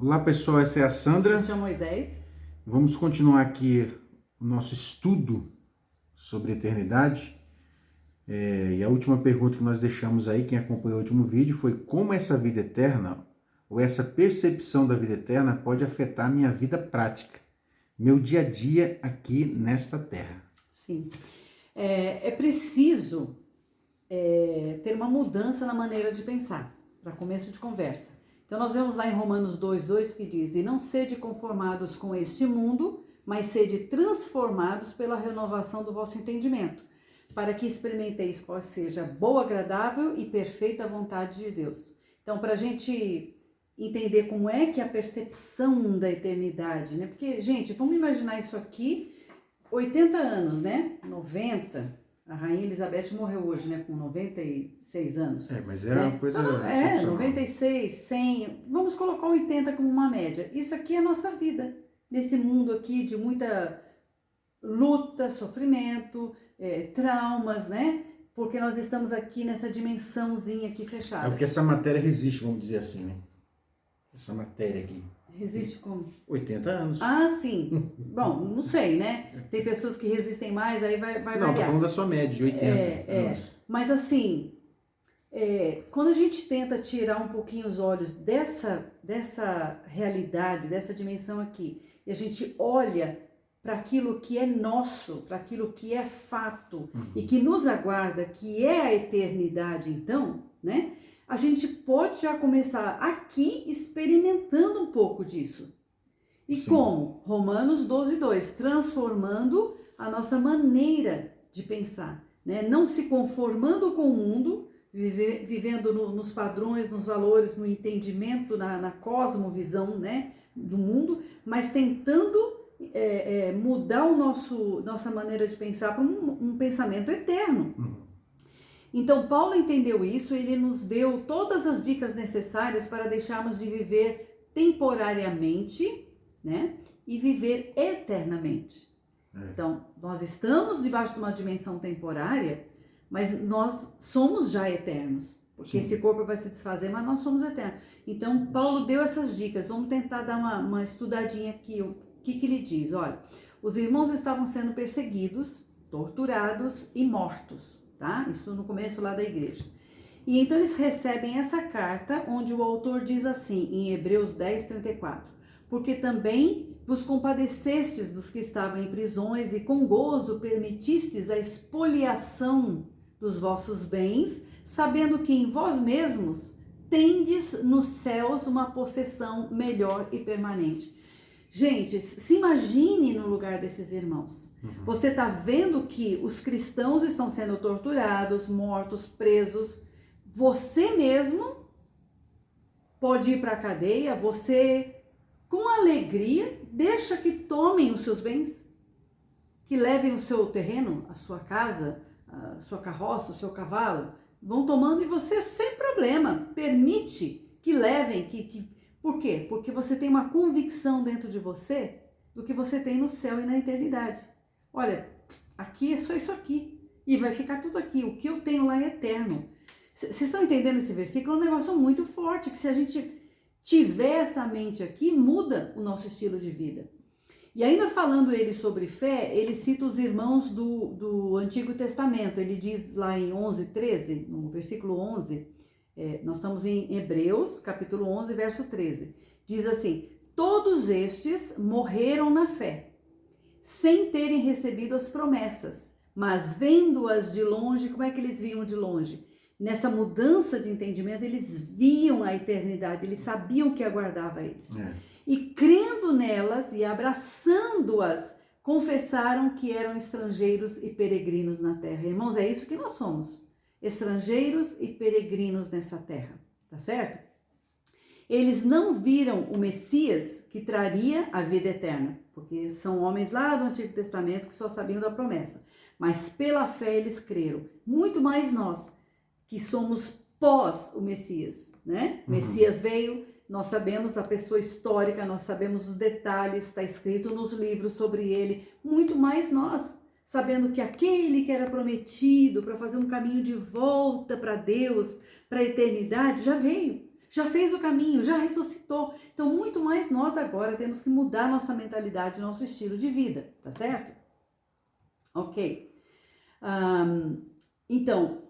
Olá pessoal, essa é a Sandra. Eu chamo Moisés. Vamos continuar aqui o nosso estudo sobre eternidade. E a última pergunta que nós deixamos aí, quem acompanhou o último vídeo, foi como essa vida eterna, ou essa percepção da vida eterna pode afetar a minha vida prática, meu dia a dia aqui nesta terra. Sim. É preciso ter uma mudança na maneira de pensar, para começo de conversa. Então nós vemos lá em Romanos 2:2 que diz: "E não sede conformados com este mundo, mas sede transformados pela renovação do vosso entendimento, para que experimenteis qual seja a boa, agradável e perfeita vontade de Deus." Então, para a gente entender como é que é a percepção da eternidade, né? Porque, gente, vamos imaginar isso aqui, 80 anos, né? 90. A Rainha Elizabeth morreu hoje, né? Com 96 anos. Mas é né? uma coisa Então, excepcional. 96, 100, vamos colocar 80 como uma média. Isso aqui é a nossa vida. Nesse mundo aqui de muita luta, sofrimento, traumas, né? Porque nós estamos aqui nessa dimensãozinha aqui fechada. Porque essa matéria resiste, vamos dizer assim, né? Essa matéria aqui. Resiste como? 80 anos. Ah, sim. Bom, não sei, né? Tem pessoas que resistem mais, aí vai Não, variar. tô falando da sua média, de 80 anos. Mas assim, quando a gente tenta tirar um pouquinho os olhos dessa realidade, dessa dimensão aqui, e a gente olha para aquilo que é nosso, para aquilo que é fato e que nos aguarda, que é a eternidade, então, né? A gente pode já começar aqui experimentando um pouco disso. E Sim. como? Romanos 12:2, transformando a nossa maneira de pensar, né? Não se conformando com o mundo, vivendo nos padrões, nos valores, no entendimento, na cosmovisão, né, do mundo, mas tentando mudar nossa maneira de pensar para um pensamento eterno. Então, Paulo entendeu isso, ele nos deu todas as dicas necessárias para deixarmos de viver temporariamente, né, e viver eternamente. Então, nós estamos debaixo de uma dimensão temporária, mas nós somos já eternos, porque esse corpo vai se desfazer, mas nós somos eternos. Então, Paulo deu essas dicas. Vamos tentar dar uma estudadinha aqui. O que ele diz? Olha, os irmãos estavam sendo perseguidos, torturados e mortos. Tá? Isso no começo lá da igreja. E então eles recebem essa carta, onde o autor diz assim, em Hebreus 10:34, porque também vos compadecestes dos que estavam em prisões e com gozo permitistes a expoliação dos vossos bens, sabendo que em vós mesmos tendes nos céus uma possessão melhor e permanente. Gente, se imagine no lugar desses irmãos. Você está vendo que os cristãos estão sendo torturados, mortos, presos. Você mesmo pode ir para a cadeia, você, com alegria, deixa que tomem os seus bens, que levem o seu terreno, a sua casa, a sua carroça, o seu cavalo, vão tomando e você, sem problema, permite que levem, Por quê? Porque você tem uma convicção dentro de você do que você tem no céu e na eternidade. Olha, aqui é só isso aqui. E vai ficar tudo aqui. O que eu tenho lá é eterno. Vocês estão entendendo esse versículo? É um negócio muito forte, que se a gente tiver essa mente aqui, muda o nosso estilo de vida. E ainda falando ele sobre fé, ele cita os irmãos do Antigo Testamento. Ele diz lá em 11:13, no versículo 11, nós estamos em Hebreus, capítulo 11, verso 13. Diz assim: todos estes morreram na fé, sem terem recebido as promessas, mas vendo-as de longe. Como é que eles viam de longe? Nessa mudança de entendimento, eles viam a eternidade, eles sabiam o que aguardava eles. E crendo nelas e abraçando-as, confessaram que eram estrangeiros e peregrinos na terra. Irmãos, é isso que nós somos. Estrangeiros e peregrinos nessa terra, tá certo? Eles não viram o Messias que traria a vida eterna, porque são homens lá do Antigo Testamento que só sabiam da promessa, mas pela fé eles creram. Muito mais nós, que somos pós o Messias, né? O Messias veio, nós sabemos a pessoa histórica, nós sabemos os detalhes, está escrito nos livros sobre ele, muito mais nós, sabendo que aquele que era prometido para fazer um caminho de volta para Deus, para a eternidade, já veio, já fez o caminho, já ressuscitou. Então, muito mais mas nós agora temos que mudar nossa mentalidade, nosso estilo de vida, tá certo? Ok. Então,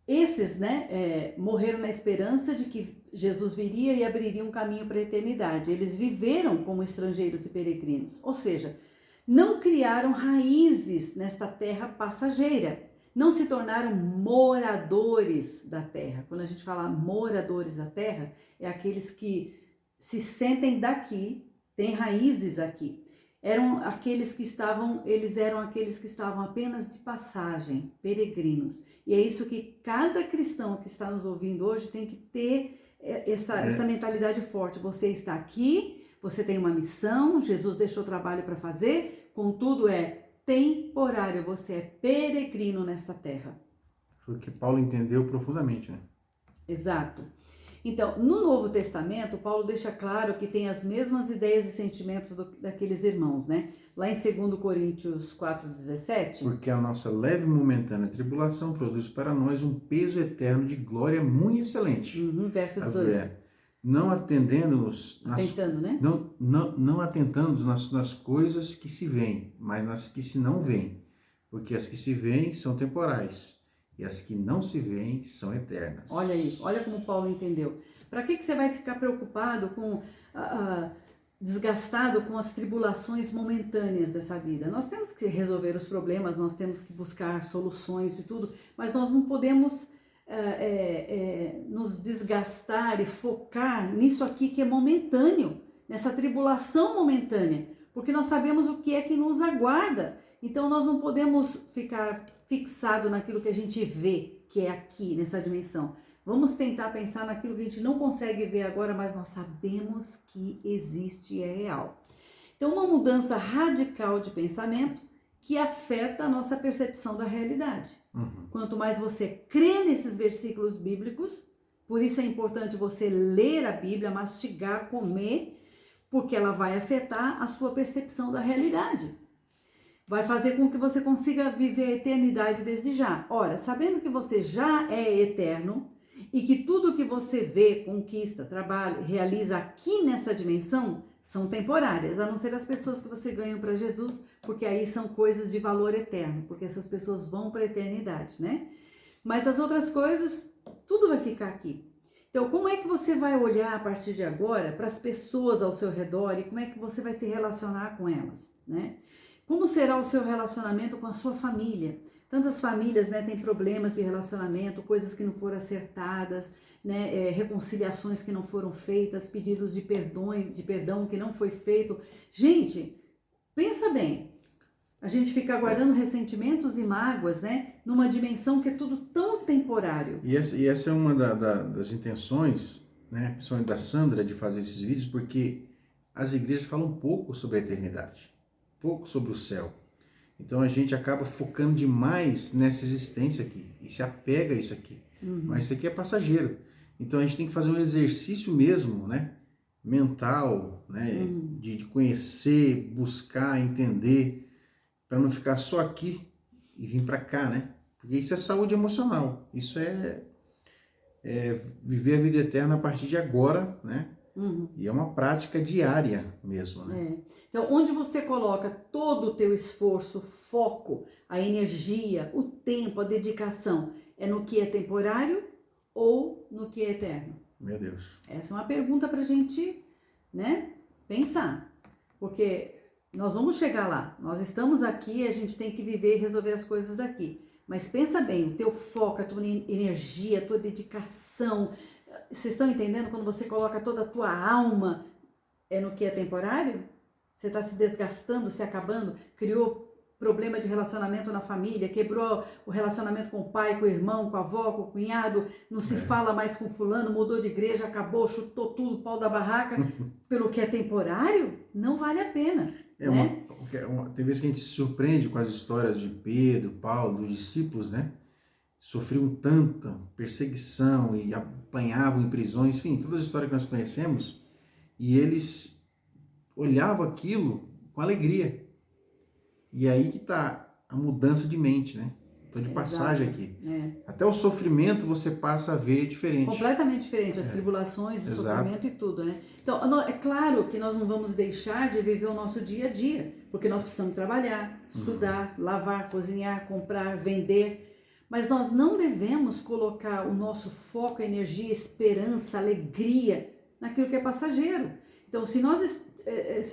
esses, né, morreram na esperança de que Jesus viria e abriria um caminho para a eternidade. Eles viveram como estrangeiros e peregrinos, ou seja, não criaram raízes nesta terra passageira, não se tornaram moradores da terra. Quando a gente fala moradores da terra, é aqueles que se sentem daqui, têm raízes aqui. Eles eram aqueles que estavam apenas de passagem, peregrinos. E é isso que cada cristão que está nos ouvindo hoje tem que ter essa mentalidade forte. Você está aqui, você tem uma missão, Jesus deixou trabalho para fazer, contudo é temporário, você é peregrino nessa terra. Foi o que Paulo entendeu profundamente, né? Exato. Então, no Novo Testamento, Paulo deixa claro que tem as mesmas ideias e sentimentos daqueles irmãos, né? Lá em 2 Coríntios 4,17... Porque a nossa leve e momentânea tribulação produz para nós um peso eterno de glória muito excelente. Verso 18. Não atendendo-nos... Atentando, né? Não atentando-nos nas coisas que se veem, mas nas que se não veem. Porque as que se veem são temporais. E as que não se veem são eternas. Olha aí, olha como Paulo entendeu. Para que você vai ficar preocupado desgastado com as tribulações momentâneas dessa vida? Nós temos que resolver os problemas, nós temos que buscar soluções e tudo, mas nós não podemos nos desgastar e focar nisso aqui que é momentâneo, nessa tribulação momentânea, porque nós sabemos o que é que nos aguarda. Então nós não podemos ficar fixado naquilo que a gente vê, que é aqui, nessa dimensão. Vamos tentar pensar naquilo que a gente não consegue ver agora, mas nós sabemos que existe e é real. Então, uma mudança radical de pensamento que afeta a nossa percepção da realidade. Quanto mais você crê nesses versículos bíblicos, por isso é importante você ler a Bíblia, mastigar, comer, porque ela vai afetar a sua percepção da realidade. Vai fazer com que você consiga viver a eternidade desde já. Ora, sabendo que você já é eterno e que tudo que você vê, conquista, trabalha, realiza aqui nessa dimensão são temporárias, a não ser as pessoas que você ganha para Jesus, porque aí são coisas de valor eterno, porque essas pessoas vão para a eternidade, né? Mas as outras coisas, tudo vai ficar aqui. Então, como é que você vai olhar a partir de agora para as pessoas ao seu redor e como é que você vai se relacionar com elas, né? Como será o seu relacionamento com a sua família? Tantas famílias, né, têm problemas de relacionamento, coisas que não foram acertadas, né, reconciliações que não foram feitas, pedidos de perdão que não foi feito. Gente, pensa bem. A gente fica guardando ressentimentos e mágoas, né, numa dimensão que é tudo tão temporário. E essa é uma das intenções, né, principalmente da Sandra, de fazer esses vídeos, porque as igrejas falam pouco sobre a eternidade, pouco sobre o céu. Então a gente acaba focando demais nessa existência aqui e se apega a isso aqui. Mas isso aqui é passageiro. Então a gente tem que fazer um exercício mesmo, né, mental, né, de conhecer, buscar, entender, para não ficar só aqui e vir para cá, né? Porque isso é saúde emocional. Isso é viver a vida eterna a partir de agora, né? E é uma prática diária mesmo, né? Então, onde você coloca todo o teu esforço, foco, a energia, o tempo, a dedicação, é no que é temporário ou no que é eterno? Meu Deus. Essa é uma pergunta pra gente, né, pensar. Porque nós vamos chegar lá. Nós estamos aqui, a gente tem que viver e resolver as coisas daqui. Mas pensa bem, o teu foco, a tua energia, a tua dedicação. Vocês estão entendendo? Quando você coloca toda a tua alma no que é temporário? Você está se desgastando, se acabando, criou problema de relacionamento na família, quebrou o relacionamento com o pai, com o irmão, com a avó, com o cunhado, não se fala mais com fulano, mudou de igreja, acabou, chutou tudo, o pau da barraca, pelo que é temporário, não vale a pena. Né? Tem vezes que a gente se surpreende com as histórias de Pedro, Paulo, dos discípulos, né? Sofriam tanta perseguição e apanhavam em prisões, enfim, todas as histórias que nós conhecemos, e eles olhavam aquilo com alegria. E aí que está a mudança de mente, né? Estou de passagem exato. aqui. Até o sofrimento você passa a ver diferente. Completamente diferente, as tribulações, o sofrimento e tudo, né? Então, é claro que nós não vamos deixar de viver o nosso dia a dia, porque nós precisamos trabalhar, estudar, lavar, cozinhar, comprar, vender, mas nós não devemos colocar o nosso foco, energia, esperança, alegria naquilo que é passageiro. Então, se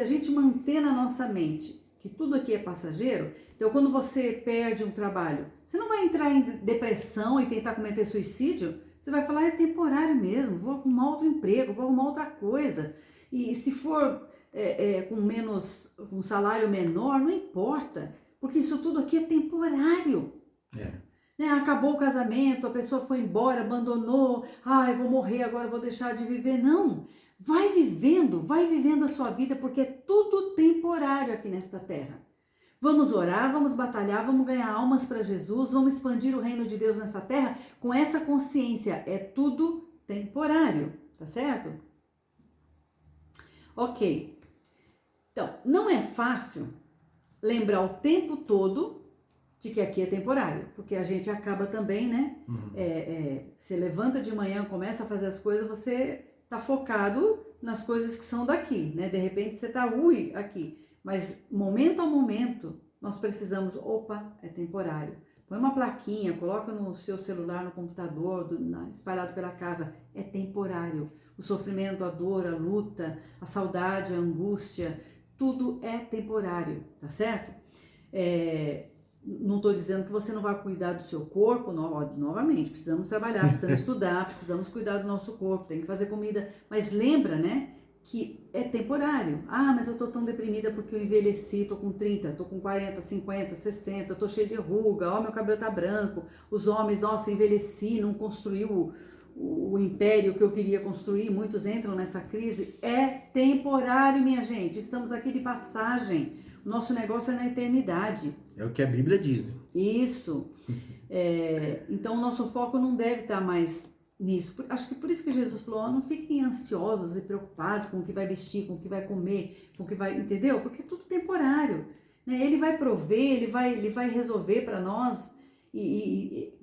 a gente manter na nossa mente que tudo aqui é passageiro, então quando você perde um trabalho, você não vai entrar em depressão e tentar cometer suicídio, você vai falar, é temporário mesmo, vou arrumar outro emprego, vou arrumar outra coisa. E se for com um salário menor, não importa, porque isso tudo aqui é temporário. Acabou o casamento, a pessoa foi embora, abandonou, eu vou morrer agora, vou deixar de viver. Não, vai vivendo a sua vida, porque é tudo temporário aqui nesta terra. Vamos orar, vamos batalhar, vamos ganhar almas para Jesus, vamos expandir o reino de Deus nessa terra com essa consciência, é tudo temporário, tá certo? Ok, então, não é fácil lembrar o tempo todo de que aqui é temporário, porque a gente acaba também, né? Você levanta de manhã, começa a fazer as coisas, você tá focado nas coisas que são daqui, né? De repente você tá aqui, mas momento a momento nós precisamos, é temporário. Põe uma plaquinha, coloca no seu celular, no computador, espalhado pela casa, é temporário. O sofrimento, a dor, a luta, a saudade, a angústia, tudo é temporário, tá certo? Não estou dizendo que você não vai cuidar do seu corpo, novamente, precisamos trabalhar, precisamos estudar, precisamos cuidar do nosso corpo, tem que fazer comida, mas lembra, né, que é temporário. Mas eu estou tão deprimida porque eu envelheci, estou com 30, estou com 40, 50, 60, estou cheia de ruga, meu cabelo tá branco, os homens, nossa, envelheci, não construí o império que eu queria construir, muitos entram nessa crise, é temporário, minha gente, estamos aqui de passagem. Nosso negócio é na eternidade. É o que a Bíblia diz, né? Isso. Então, o nosso foco não deve estar mais nisso. Acho que por isso que Jesus falou, não fiquem ansiosos e preocupados com o que vai vestir, com o que vai comer, com o que vai... Entendeu? Porque é tudo temporário. Né? Ele vai prover, ele vai resolver para nós. E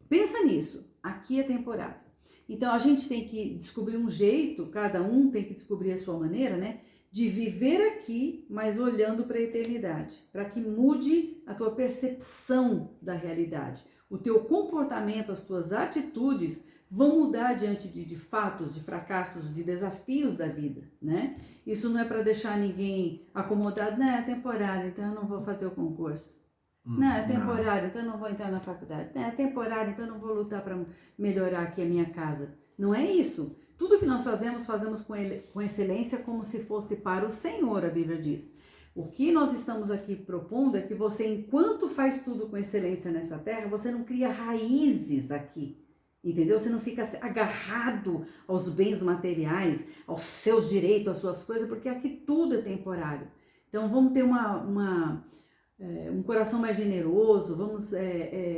pensa nisso. Aqui é temporário. Então, a gente tem que descobrir um jeito, cada um tem que descobrir a sua maneira, né? De viver aqui, mas olhando para a eternidade, para que mude a tua percepção da realidade. O teu comportamento, as tuas atitudes vão mudar diante de fatos, de fracassos, de desafios da vida, né? Isso não é para deixar ninguém acomodado, não, é temporário, então eu não vou fazer o concurso. Não, é temporário, então eu não vou entrar na faculdade. Não, é temporário, então eu não vou lutar para melhorar aqui a minha casa. Não é isso. Tudo que nós fazemos com excelência como se fosse para o Senhor, a Bíblia diz. O que nós estamos aqui propondo é que você, enquanto faz tudo com excelência nessa terra, você não cria raízes aqui, entendeu? Você não fica agarrado aos bens materiais, aos seus direitos, às suas coisas, porque aqui tudo é temporário. Então vamos ter um coração mais generoso, vamos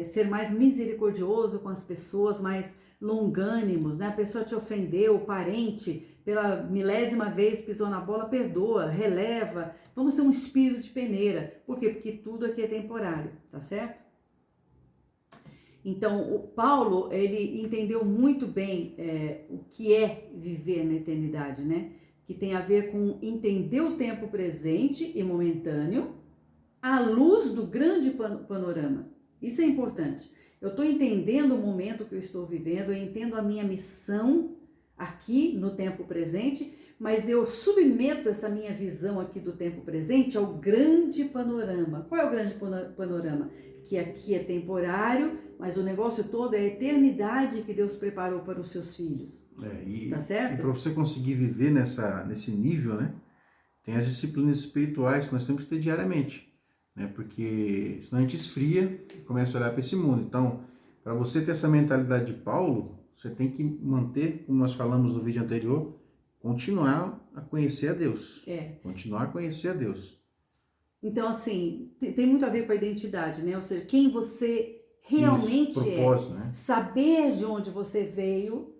ser mais misericordioso com as pessoas, mais longânimos, né? A pessoa te ofendeu, o parente, pela milésima vez pisou na bola, perdoa, releva. Vamos ter um espírito de peneira. Por quê? Porque tudo aqui é temporário, tá certo? Então, o Paulo, ele entendeu muito bem o que é viver na eternidade, né? Que tem a ver com entender o tempo presente e momentâneo, à luz do grande panorama. Isso é importante. Eu estou entendendo o momento que eu estou vivendo, eu entendo a minha missão aqui no tempo presente, mas eu submeto essa minha visão aqui do tempo presente ao grande panorama. Qual é o grande panorama? Que aqui é temporário, mas o negócio todo é a eternidade que Deus preparou para os seus filhos. Tá certo? E para você conseguir viver nesse nível, né? Tem as disciplinas espirituais que nós temos que ter diariamente. Né? Porque senão a gente esfria e começa a olhar para esse mundo. Então, para você ter essa mentalidade de Paulo, você tem que manter, como nós falamos no vídeo anterior, continuar a conhecer a Deus. Continuar a conhecer a Deus. Então, assim, tem muito a ver com a identidade, né? Ou seja, quem você realmente propósito, né? Saber de onde você veio,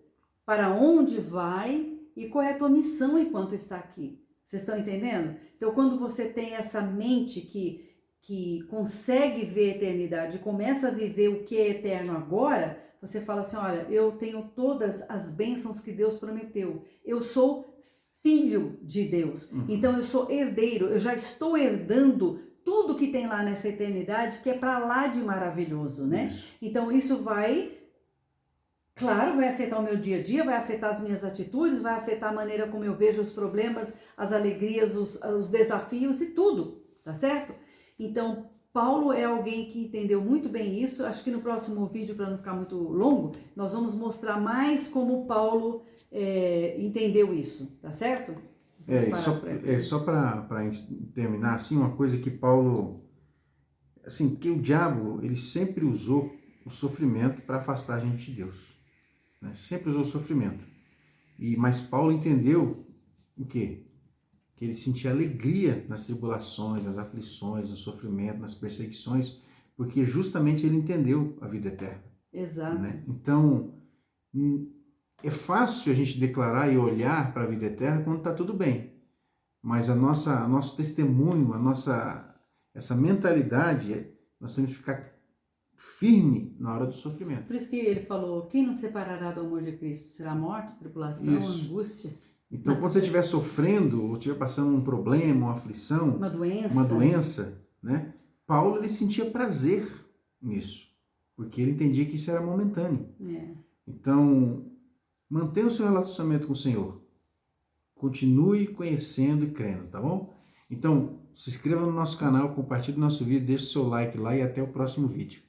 para onde vai e qual é a tua missão enquanto está aqui. Vocês estão entendendo? Então, quando você tem essa mente que que consegue ver a eternidade e começa a viver o que é eterno agora, você fala assim, olha, eu tenho todas as bênçãos que Deus prometeu. Eu sou filho de Deus. Então eu sou herdeiro, eu já estou herdando tudo que tem lá nessa eternidade, que é para lá de maravilhoso, né? Isso. Então isso vai, claro, vai afetar o meu dia a dia, vai afetar as minhas atitudes, vai afetar a maneira como eu vejo os problemas, as alegrias, os desafios e tudo, tá certo? Então, Paulo é alguém que entendeu muito bem isso. Acho que no próximo vídeo, para não ficar muito longo, nós vamos mostrar mais como Paulo entendeu isso, tá certo? Só para terminar, assim, uma coisa que Paulo, assim, que o diabo, ele sempre usou o sofrimento para afastar a gente de Deus, né? Sempre usou o sofrimento. Mas Paulo entendeu o quê? Que ele sentia alegria nas tribulações, nas aflições, no sofrimento, nas perseguições, porque justamente ele entendeu a vida eterna. Exato. Né? Então, é fácil a gente declarar e olhar para a vida eterna quando está tudo bem, mas nosso testemunho, essa mentalidade, nós temos que ficar firme na hora do sofrimento. Por isso que ele falou, quem nos separará do amor de Cristo? Será a morte, tribulação, angústia? Então, quando você estiver sofrendo, ou estiver passando um problema, uma aflição, uma doença, né? Paulo, ele sentia prazer nisso, porque ele entendia que isso era momentâneo. Então, mantenha o seu relacionamento com o Senhor. Continue conhecendo e crendo, tá bom? Então, se inscreva no nosso canal, compartilhe o nosso vídeo, deixe o seu like lá e até o próximo vídeo.